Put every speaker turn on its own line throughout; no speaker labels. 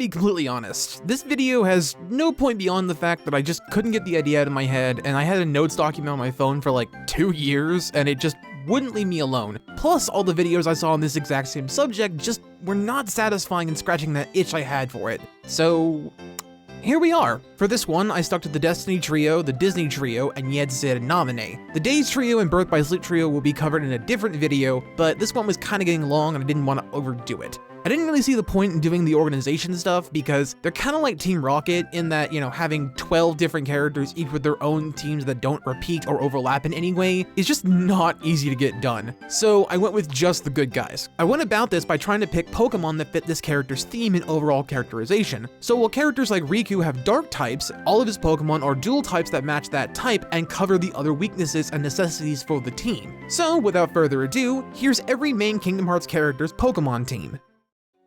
be completely honest, this video has no point beyond the fact that I just couldn't get the idea out of my head, and I had a notes document on my phone for like 2 years, and it just wouldn't leave me alone. Plus, all the videos I saw on this exact same subject just were not satisfying and scratching that itch I had for it. So here we are. For this one, I stuck to the Destiny Trio, the Disney Trio, and yet said a nominee. The Days Trio and Birth by Sleep Trio will be covered in a different video, but this one was kind of getting long and I didn't want to overdo it. I didn't really see the point in doing the organization stuff because they're kind of like Team Rocket in that, having 12 different characters, each with their own teams that don't repeat or overlap in any way, is just not easy to get done. So I went with just the good guys. I went about this by trying to pick Pokemon that fit this character's theme and overall characterization. So while characters like Riku have dark types, all of his Pokemon are dual types that match that type and cover the other weaknesses and necessities for the team. So without further ado, here's every main Kingdom Hearts character's Pokemon team.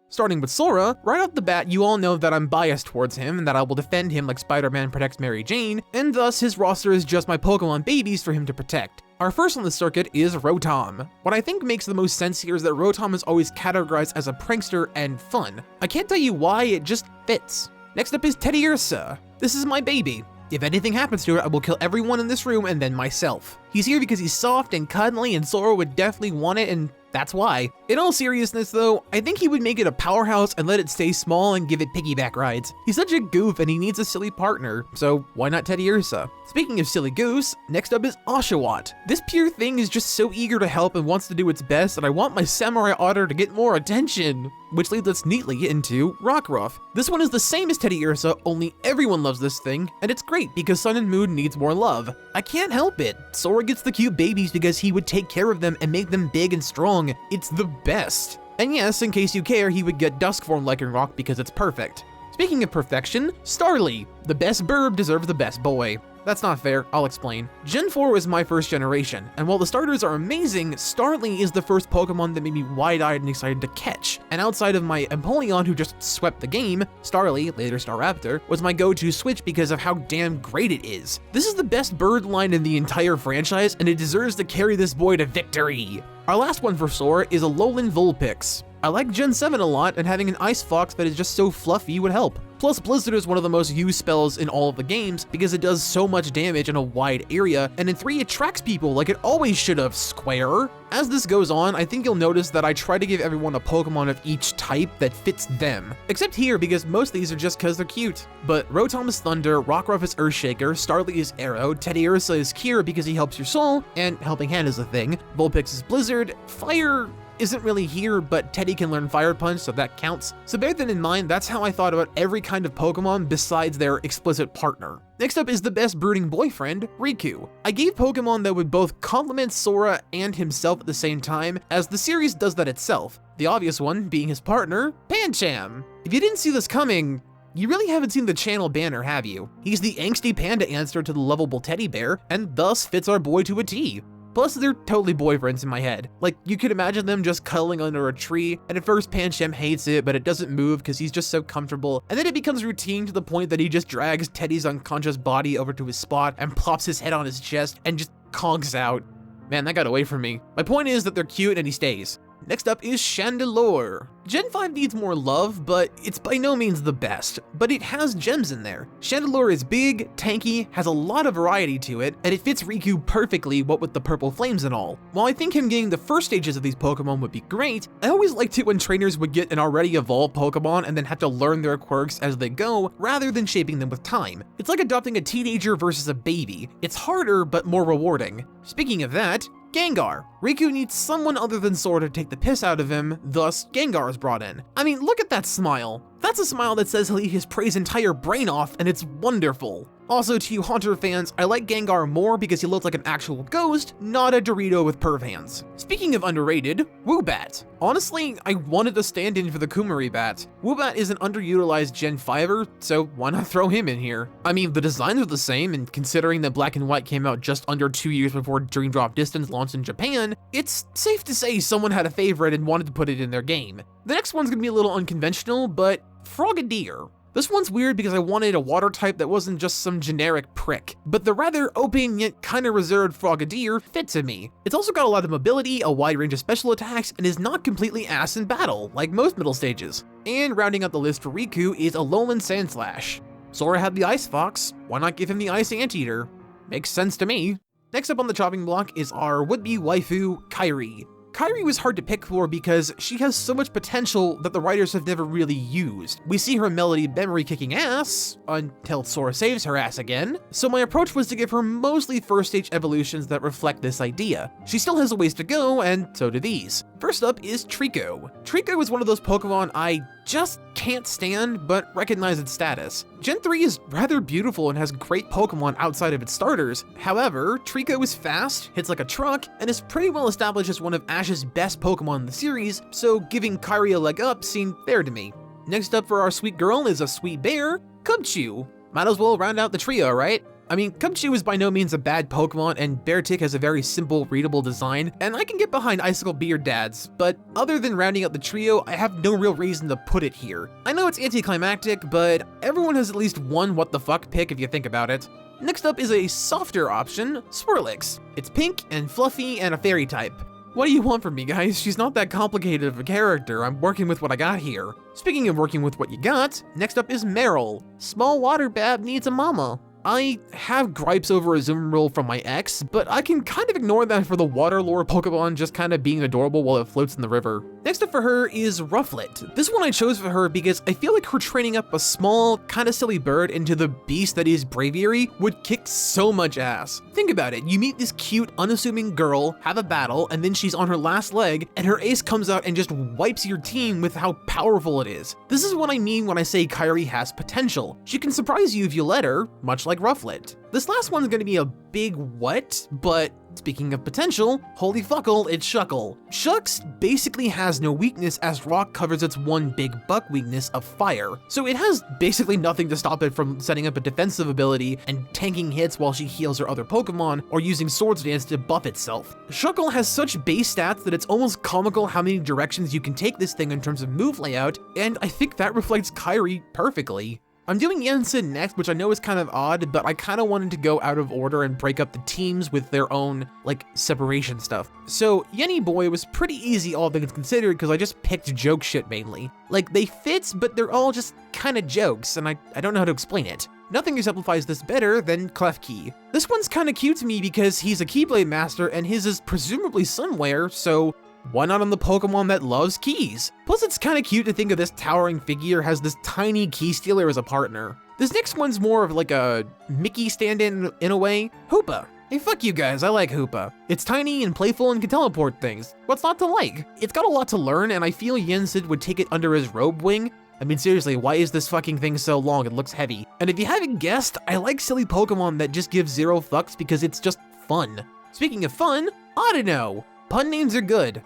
Starting with Sora, right off the bat you all know that I'm biased towards him and that I will defend him like Spider-Man protects Mary Jane, and thus his roster is just my Pokemon babies for him to protect. Our first on the circuit is Rotom. What I think makes the most sense here is that Rotom is always categorized as a prankster and fun. I can't tell you why, it just fits. Next up is Teddiursa. This is my baby. If anything happens to it, I will kill everyone in this room and then myself. He's here because he's soft and cuddly and Sora would definitely want it, and that's why. In all seriousness though, I think he would make it a powerhouse and let it stay small and give it piggyback rides. He's such a goof and he needs a silly partner, so why not Teddiursa? Speaking of silly goose, next up is Oshawott. This pure thing is just so eager to help and wants to do its best, and I want my samurai otter to get more attention. Which leads us neatly into Rockruff. This one is the same as Teddiursa, only everyone loves this thing, and it's great because Sun and Moon needs more love. I can't help it. Sora gets the cute babies because he would take care of them and make them big and strong. It's the best. And yes, in case you care, he would get Duskform Lycanroc because it's perfect. Speaking of perfection, Starly. The best burb deserves the best boy. That's not fair, I'll explain. Gen 4 was my first generation, and while the starters are amazing, Starly is the first Pokemon that made me wide-eyed and excited to catch. And outside of my Empoleon who just swept the game, Starly, later Staraptor, was my go-to switch because of how damn great it is. This is the best bird line in the entire franchise, and it deserves to carry this boy to victory. Our last one for Sora is a Alolan Vulpix. I like Gen 7 a lot, and having an Ice Fox that is just so fluffy would help. Plus, Blizzard is one of the most used spells in all of the games because it does so much damage in a wide area, and in 3 it tracks people like it always should have, Square. As this goes on, I think you'll notice that I try to give everyone a Pokemon of each type that fits them. Except here, because most of these are just because they're cute. But Rotom is Thunder, Rockruff is Earthshaker, Starly is Arrow, Teddiursa is Cure because he helps your soul, and Helping Hand is a thing, Vulpix is Blizzard, Fire isn't really here, but Teddy can learn Fire Punch, so that counts. So bear that in mind, that's how I thought about every kind of Pokemon besides their explicit partner. Next up is the best brooding boyfriend, Riku. I gave Pokemon that would both complement Sora and himself at the same time, as the series does that itself. The obvious one being his partner, Pancham. If you didn't see this coming, you really haven't seen the channel banner, have you? He's the angsty panda answer to the lovable teddy bear, and thus fits our boy to a T. Plus, they're totally boyfriends in my head. Like, you could imagine them just cuddling under a tree, and at first Pancham hates it, but it doesn't move because he's just so comfortable, and then it becomes routine to the point that he just drags Teddy's unconscious body over to his spot and plops his head on his chest and just conks out. Man, that got away from me. My point is that they're cute and he stays. Next up is Chandelure. Gen 5 needs more love, but it's by no means the best, but it has gems in there. Chandelure is big, tanky, has a lot of variety to it, and it fits Riku perfectly, what with the purple flames and all. While I think him getting the first stages of these Pokemon would be great, I always liked it when trainers would get an already evolved Pokemon and then have to learn their quirks as they go, rather than shaping them with time. It's like adopting a teenager versus a baby. It's harder, but more rewarding. Speaking of that, Gengar. Riku needs someone other than Sora to take the piss out of him, thus Gengar is brought in. I mean, look at that smile. That's a smile that says he'll eat his prey's entire brain off, and it's wonderful. Also, to you Haunter fans, I like Gengar more because he looks like an actual ghost, not a Dorito with perv hands. Speaking of underrated, Woobat. Honestly, I wanted to stand in for the Kumari Bat. Woobat is an underutilized Gen 5er, so why not throw him in here? I mean, the designs are the same, and considering that Black and White came out just under 2 years before Dream Drop Distance launched in Japan, it's safe to say someone had a favorite and wanted to put it in their game. The next one's gonna be a little unconventional, but Frogadier. This one's weird because I wanted a water type that wasn't just some generic prick, but the rather open yet kinda reserved Frogadier fit to me. It's also got a lot of mobility, a wide range of special attacks, and is not completely ass in battle, like most middle stages. And rounding out the list for Riku is Alolan Sandslash. Sora had the Ice Fox, why not give him the Ice Anteater? Makes sense to me. Next up on the chopping block is our would-be waifu, Kairi. Kairi was hard to pick for because she has so much potential that the writers have never really used. We see her Melody memory kicking ass, until Sora saves her ass again, so my approach was to give her mostly first stage evolutions that reflect this idea. She still has a ways to go, and so do these. First up is Trico. Trico is one of those Pokemon I just can't stand, but recognize its status. Gen 3 is rather beautiful and has great Pokemon outside of its starters. However, Trico is fast, hits like a truck, and is pretty well established as one of Ash's best Pokemon in the series, so giving Kairi a leg up seemed fair to me. Next up for our sweet girl is a sweet bear, Cubchoo. Might as well round out the trio, right? I mean, Cubchoo is by no means a bad Pokemon, and Beartic has a very simple, readable design, and I can get behind Icicle Beard Dads, but other than rounding out the trio, I have no real reason to put it here. I know it's anticlimactic, but everyone has at least one what the fuck pick if you think about it. Next up is a softer option, Swirlix. It's pink and fluffy and a fairy type. What do you want from me, guys? She's not that complicated of a character. I'm working with what I got here. Speaking of working with what you got, next up is Meryl. Small water bab needs a mama. I have gripes over Azumarill from my ex, but I can kind of ignore that for the water lore Pokemon just kind of being adorable while it floats in the river. Next up for her is Rufflet. This one I chose for her because I feel like her training up a small, kind of silly bird into the beast that is Braviary would kick so much ass. Think about it, you meet this cute, unassuming girl, have a battle, and then she's on her last leg, and her ace comes out and just wipes your team with how powerful it is. This is what I mean when I say Kairi has potential. She can surprise you if you let her, much like Rufflet. This last one's gonna be a big what, but speaking of potential, holy fuckle, it's Shuckle. Shucks basically has no weakness as rock covers its one big buck weakness of fire, so it has basically nothing to stop it from setting up a defensive ability and tanking hits while she heals her other Pokemon or using Swords Dance to buff itself. Shuckle has such base stats that it's almost comical how many directions you can take this thing in terms of move layout, and I think that reflects Kairi perfectly. I'm doing Ensign next, which I know is kind of odd, but I kind of wanted to go out of order and break up the teams with their own, like, separation stuff. So, Yenny Boy was pretty easy all things considered because I just picked joke shit mainly. Like, they fit, but they're all just kind of jokes, and I don't know how to explain it. Nothing exemplifies this better than Klefki. This one's kind of cute to me because he's a Keyblade Master and his is presumably somewhere, so why not on the Pokemon that loves keys? Plus, it's kind of cute to think of this towering figure has this tiny key stealer as a partner. This next one's more of like a Mickey stand-in in a way. Hoopa. Hey, fuck you guys, I like Hoopa. It's tiny and playful and can teleport things. What's not to like? It's got a lot to learn, and I feel Yensid would take it under his robe wing. I mean, seriously, why is this fucking thing so long? It looks heavy. And if you haven't guessed, I like silly Pokemon that just give zero fucks because it's just fun. Speaking of fun, Audino. Pun names are good.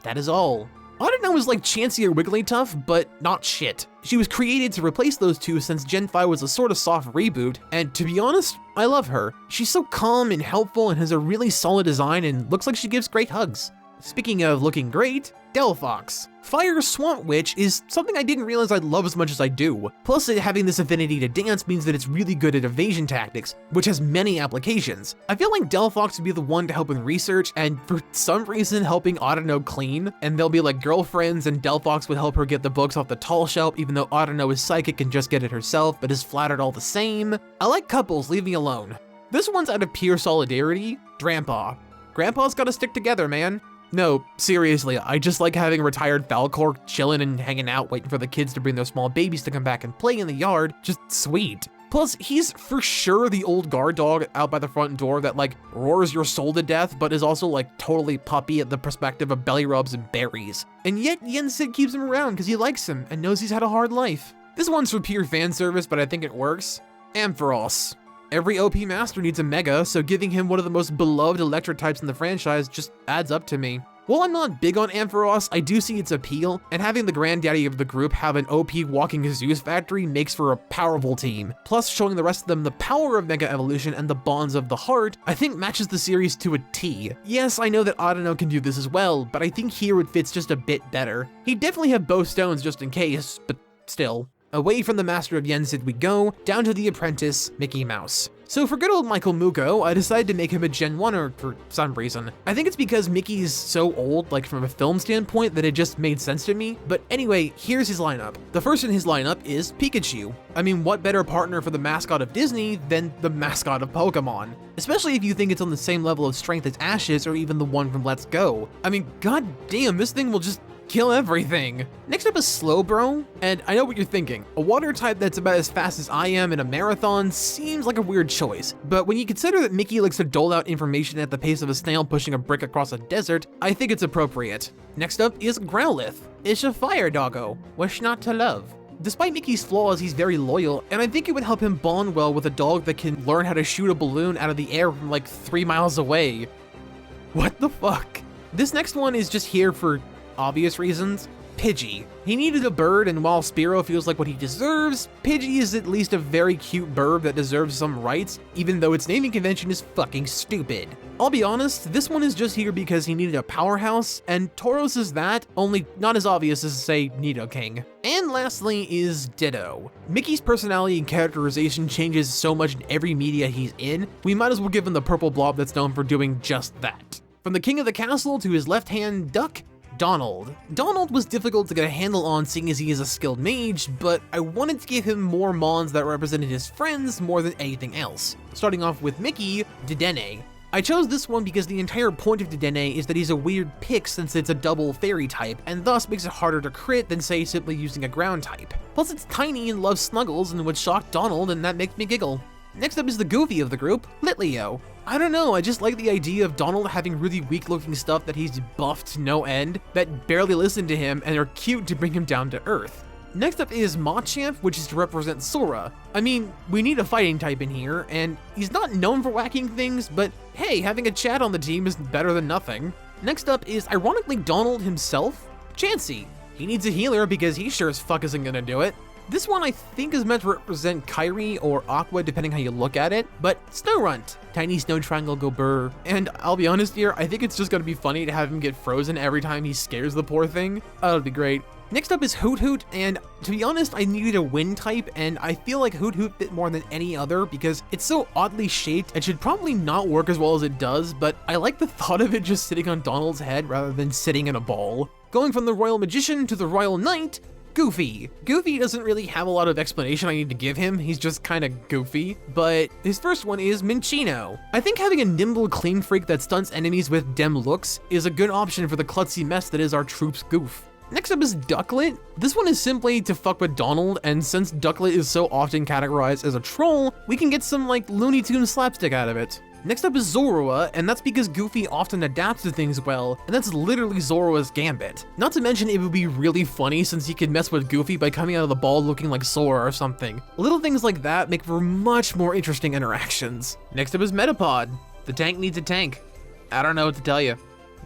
That is all. Audino is like Chansey or Wigglytuff, but not shit. She was created to replace those two since Gen 5 was a sort of soft reboot, and to be honest, I love her. She's so calm and helpful and has a really solid design and looks like she gives great hugs. Speaking of looking great, Delphox. Fire Swamp Witch is something I didn't realize I'd love as much as I do. Plus, it having this affinity to dance means that it's really good at evasion tactics, which has many applications. I feel like Delphox would be the one to help with research and for some reason helping Audino clean, and they'll be like girlfriends and Delphox would help her get the books off the tall shelf even though Audino is psychic and just get it herself but is flattered all the same. I like couples, leave me alone. This one's out of pure solidarity, Grandpa. Grandpa's gotta stick together, man. No, seriously, I just like having a retired Falcor chilling and hanging out, waiting for the kids to bring their small babies to come back and play in the yard. Just sweet. Plus, he's for sure the old guard dog out by the front door that like roars your soul to death, but is also like totally puppy at the perspective of belly rubs and berries. And yet, Yensid keeps him around because he likes him and knows he's had a hard life. This one's for pure fan service, but I think it works. Ampharos. Every OP master needs a Mega, so giving him one of the most beloved electric types in the franchise just adds up to me. While I'm not big on Ampharos, I do see its appeal, and having the granddaddy of the group have an OP walking Zeus factory makes for a powerful team. Plus, showing the rest of them the power of Mega Evolution and the bonds of the heart, I think matches the series to a T. Yes, I know that Audino can do this as well, but I think here it fits just a bit better. He'd definitely have both stones just in case, but still. Away from the Master of Yensid we go, down to the apprentice, Mickey Mouse. So for good old Michael Muko, I decided to make him a Gen 1er for some reason. I think it's because Mickey's so old, like from a film standpoint, that it just made sense to me. But anyway, here's his lineup. The first in his lineup is Pikachu. I mean, what better partner for the mascot of Disney than the mascot of Pokemon? Especially if you think it's on the same level of strength as Ash's or even the one from Let's Go. I mean, god damn, this thing will just kill everything. Next up is Slowbro, and I know what you're thinking. A water type that's about as fast as I am in a marathon seems like a weird choice, but when you consider that Mickey likes to dole out information at the pace of a snail pushing a brick across a desert, I think it's appropriate. Next up is Growlithe. It's a fire doggo. Wish not to love. Despite Mickey's flaws, he's very loyal, and I think it would help him bond well with a dog that can learn how to shoot a balloon out of the air from like 3 miles away. What the fuck? This next one is just here for obvious reasons. Pidgey. He needed a bird, and while Spearow feels like what he deserves, Pidgey is at least a very cute bird that deserves some rights, even though its naming convention is fucking stupid. I'll be honest, this one is just here because he needed a powerhouse, and Tauros is that, only not as obvious as, say, Nidoking. And lastly is Ditto. Mickey's personality and characterization changes so much in every media he's in, we might as well give him the purple blob that's known for doing just that. From the king of the castle to his left-hand duck, Donald. Donald was difficult to get a handle on seeing as he is a skilled mage, but I wanted to give him more mons that represented his friends more than anything else. Starting off with Mickey, Dedenne. I chose this one because the entire point of Dedenne is that he's a weird pick since it's a double fairy type, and thus makes it harder to crit than say simply using a ground type. Plus it's tiny and loves snuggles and would shock Donald, and that makes me giggle. Next up is the goofy of the group, Litleo. I don't know, I just like the idea of Donald having really weak looking stuff that he's buffed to no end, that barely listen to him and are cute to bring him down to earth. Next up is Machamp, which is to represent Sora. I mean, we need a fighting type in here, and he's not known for whacking things, but hey, having a Chad on the team is better than nothing. Next up is, ironically, Donald himself, Chansey. He needs a healer because he sure as fuck isn't gonna do it. This one I think is meant to represent Kairi or Aqua depending how you look at it, but Snowrunt, tiny snow triangle go burr. And I'll be honest here, I think it's just gonna be funny to have him get frozen every time he scares the poor thing. That'll be great. Next up is Hoot Hoot, and to be honest, I needed a wind type, and I feel like Hoot Hoot fit more than any other because it's so oddly shaped and should probably not work as well as it does, but I like the thought of it just sitting on Donald's head rather than sitting in a ball. Going from the Royal Magician to the Royal Knight, Goofy. Goofy doesn't really have a lot of explanation I need to give him, he's just kinda goofy, but his first one is Minccino. I think having a nimble clean freak that stunts enemies with dem looks is a good option for the klutzy mess that is our troop's goof. Next up is Ducklet. This one is simply to fuck with Donald, and since Ducklet is so often categorized as a troll, we can get some like Looney Tunes slapstick out of it. Next up is Zorua, and that's because Goofy often adapts to things well, and that's literally Zorua's gambit. Not to mention it would be really funny since he could mess with Goofy by coming out of the ball looking like Sora or something. Little things like that make for much more interesting interactions. Next up is Metapod. The tank needs a tank. I don't know what to tell you.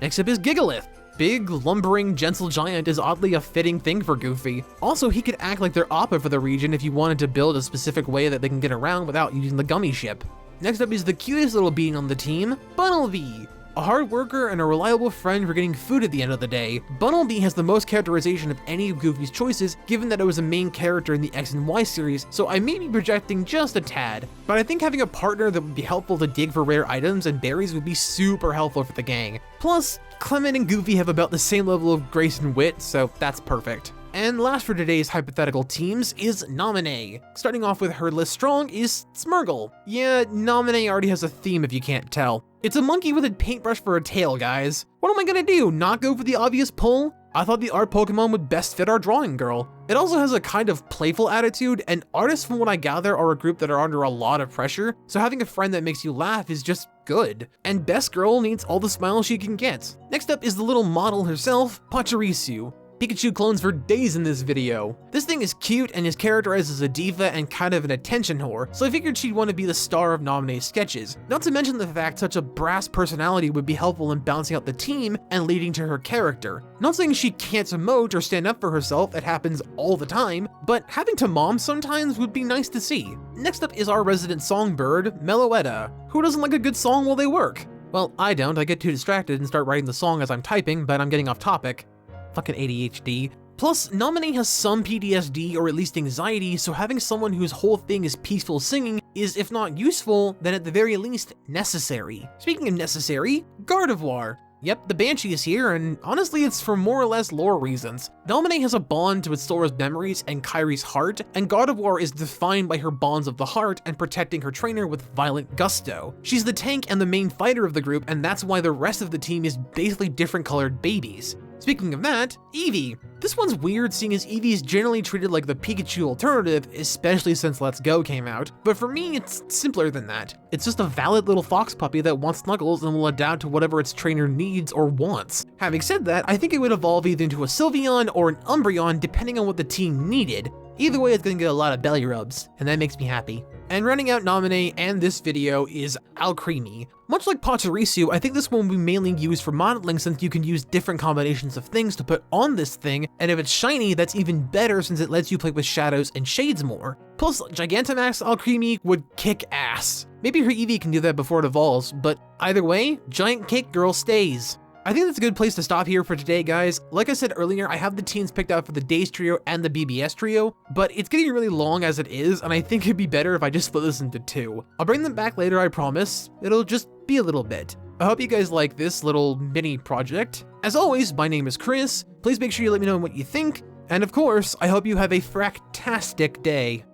Next up is Gigalith. Big, lumbering, gentle giant is oddly a fitting thing for Goofy. Also, he could act like their Appa for the region if you wanted to build a specific way that they can get around without using the gummy ship. Next up is the cutest little being on the team, Bunnelby. A hard worker and a reliable friend for getting food at the end of the day, Bunnelby has the most characterization of any of Goofy's choices given that it was a main character in the X and Y series, so I may be projecting just a tad. But I think having a partner that would be helpful to dig for rare items and berries would be super helpful for the gang. Plus, Clement and Goofy have about the same level of grace and wit, so that's perfect. And last for today's hypothetical teams is Nominee. Starting off with her list strong is Smeargle. Yeah, Nominee already has a theme if you can't tell. It's a monkey with a paintbrush for a tail, guys. What am I gonna do, not go for the obvious pull? I thought the art Pokemon would best fit our drawing girl. It also has a kind of playful attitude, and artists from what I gather are a group that are under a lot of pressure, so having a friend that makes you laugh is just good. And best girl needs all the smiles she can get. Next up is the little model herself, Pachirisu. Pikachu clones for days in this video. This thing is cute and is characterized as a diva and kind of an attention whore, so I figured she'd want to be the star of Nominee's sketches. Not to mention the fact such a brass personality would be helpful in balancing out the team and leading to her character. Not saying she can't emote or stand up for herself, it happens all the time, but having to mom sometimes would be nice to see. Next up is our resident songbird, Meloetta. Who doesn't like a good song while they work? Well, I don't, I get too distracted and start writing the song as I'm typing, but I'm getting off topic. Fucking ADHD. Plus, Nominee has some PTSD or at least anxiety, so having someone whose whole thing is peaceful singing is, if not useful, then at the very least, necessary. Speaking of necessary, Gardevoir. Yep, the Banshee is here, and honestly it's for more or less lore reasons. Nominee has a bond with Sora's memories and Kairi's heart, and Gardevoir is defined by her bonds of the heart and protecting her trainer with violent gusto. She's the tank and the main fighter of the group, and that's why the rest of the team is basically different colored babies. Speaking of that, Eevee. This one's weird seeing as Eevee is generally treated like the Pikachu alternative, especially since Let's Go came out, but for me it's simpler than that. It's just a valid little fox puppy that wants snuggles and will adapt to whatever its trainer needs or wants. Having said that, I think it would evolve either into a Sylveon or an Umbreon depending on what the team needed. Either way, it's gonna get a lot of belly rubs, and that makes me happy. And running out Nominee and this video is Alcremie. Much like Pachirisu, I think this one will be mainly used for modeling since you can use different combinations of things to put on this thing, and if it's shiny, that's even better since it lets you play with shadows and shades more. Plus, Gigantamax Alcremie would kick ass. Maybe her Eevee can do that before it evolves, but either way, Giant Cake Girl stays. I think that's a good place to stop here for today, guys. Like I said earlier, I have the teams picked out for the Days Trio and the BBS Trio, but it's getting really long as it is, and I think it'd be better if I just split this into two. I'll bring them back later, I promise. It'll just be a little bit. I hope you guys like this little mini project. As always, my name is Chris. Please make sure you let me know what you think, and of course, I hope you have a fractastic day.